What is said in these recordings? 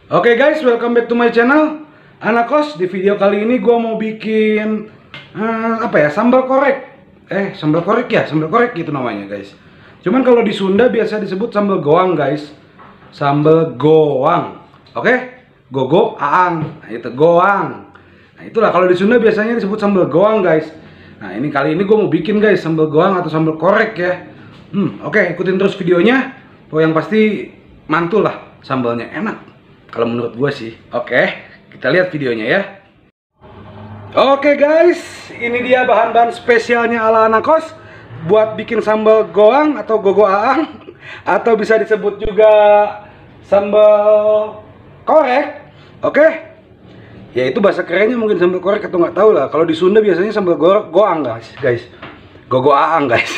Oke guys, welcome back to my channel Anak Kos. Di video kali ini gue mau bikin sambal korek. Sambal korek ya, sambal korek gitu namanya guys. Cuman kalau di Sunda biasa disebut sambal goang guys. Sambal goang. Oke? Gogo aang. Nah, itu goang. Nah, itulah kalau di Sunda biasanya disebut sambal goang guys. Nah, ini kali ini gue mau bikin guys sambal goang atau sambal korek ya. Oke, ikutin terus videonya. Yang pasti mantul lah, sambalnya enak kalau menurut gue sih. Oke, kita lihat videonya ya. Oke guys, ini dia bahan-bahan spesialnya ala anak kos buat bikin sambal goang atau gogo aang, atau bisa disebut juga sambal korek. Oke, ya itu bahasa kerennya mungkin sambal korek atau nggak tahu lah. Kalau di Sunda biasanya sambal goang guys, gogo aang guys.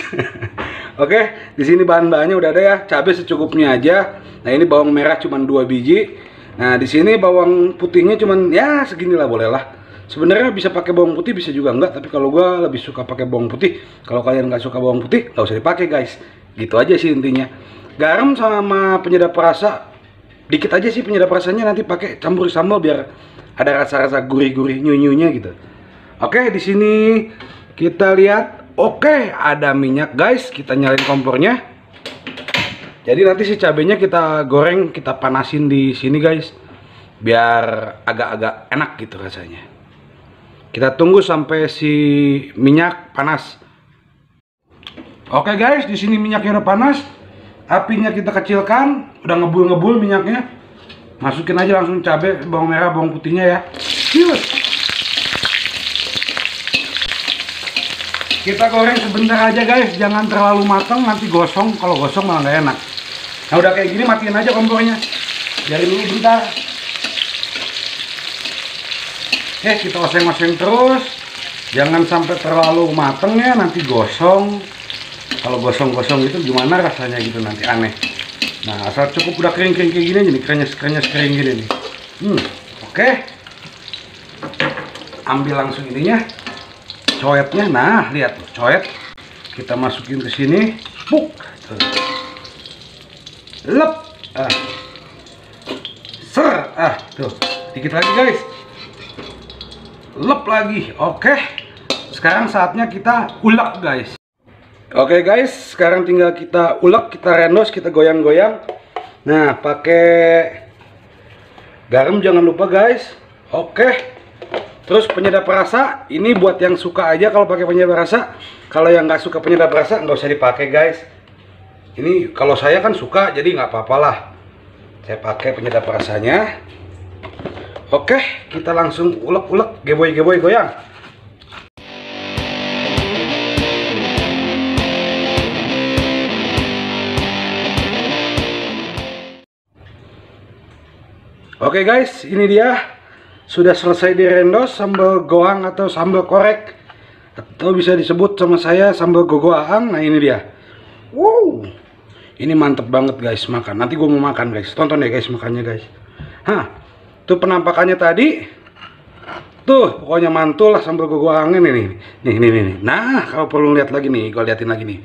Oke, di sini bahan-bahannya udah ada ya. Cabai secukupnya aja. Nah, ini bawang merah cuma 2 biji. Nah, di sini bawang putihnya cuman ya seginilah, boleh lah. Sebenarnya bisa pakai bawang putih, bisa juga enggak, tapi kalau gua lebih suka pakai bawang putih. Kalau kalian nggak suka bawang putih, nggak usah dipakai guys. Gitu aja sih intinya. Garam sama penyedap rasa dikit aja sih, penyedap rasanya nanti pakai campur sambal biar ada rasa-rasa gurih-gurih nyunyunya gitu. Oke, di sini kita lihat. Oke, ada minyak guys, kita nyalain kompornya. Jadi nanti si cabenya kita goreng, kita panasin di sini guys, biar agak-agak enak gitu rasanya. Kita tunggu sampai si minyak panas. Oke guys, di sini minyaknya udah panas, apinya kita kecilkan, udah ngebul-ngebul minyaknya. Masukin aja langsung cabai, bawang merah, bawang putihnya ya. Yus. Kita goreng sebentar aja guys, jangan terlalu matang, nanti gosong. Kalau gosong malah nggak enak. Nah, udah kayak gini matiin aja kompornya. Biarin dulu bentar. Kita oseng-oseng terus. Jangan sampai terlalu mateng ya, nanti gosong. Kalau gosong-gosong itu gimana rasanya gitu, nanti aneh. Nah, asal cukup udah kering-kering kayak gini aja nih, krenyes kering gini nih. Oke. Ambil langsung ininya. Coetnya, nah lihat tuh, coet kita masukin ke sini, puk, lep, tuh, dikit lagi guys, lep lagi. Oke, sekarang saatnya kita ulek guys. Oke guys, sekarang tinggal kita ulek, kita rendos, kita goyang-goyang. Nah, pakai garam jangan lupa guys. Oke. Terus penyedap rasa, ini buat yang suka aja kalau pakai penyedap rasa. Kalau yang nggak suka penyedap rasa, nggak usah dipakai guys. Ini kalau saya kan suka, jadi nggak apa-apa lah. Saya pakai penyedap rasanya. Oke, kita langsung ulek-ulek, geboy-geboy goyang. Oke guys, ini dia. Sudah selesai direndos sambal goang atau sambal korek, atau bisa disebut sama saya sambal gogo aang. Nah, ini dia. Wow, ini mantep banget guys makan. Nanti gue mau makan guys, tonton ya guys makannya guys. Tuh penampakannya tadi. Tuh pokoknya mantul lah sambal gogo aang ini nih. Nah, kalau perlu lihat lagi nih, gue liatin lagi nih.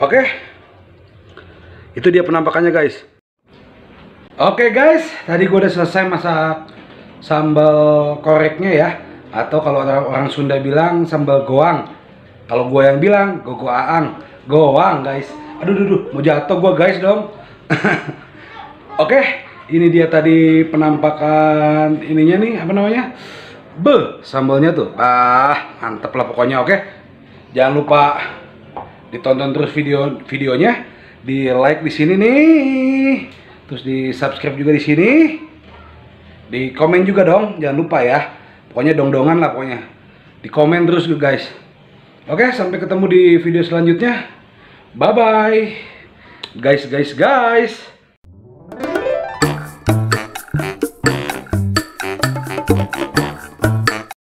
Oke, itu dia penampakannya guys. Oke guys, tadi gue udah selesai masak sambal koreknya ya, atau kalau orang Sunda bilang sambal goang. Kalau gue yang bilang gogo aang, goang guys. Aduh, mau jatuh gue guys dong. Oke, ini dia tadi penampakan ininya nih, apa namanya? Sambalnya tuh. Mantep lah pokoknya. Oke, jangan lupa ditonton terus videonya, di like di sini nih. Terus di subscribe juga di sini, di komen juga dong, jangan lupa ya. Pokoknya dong-dongan lah pokoknya. Di komen terus guys. Oke, sampai ketemu di video selanjutnya. Bye bye, guys.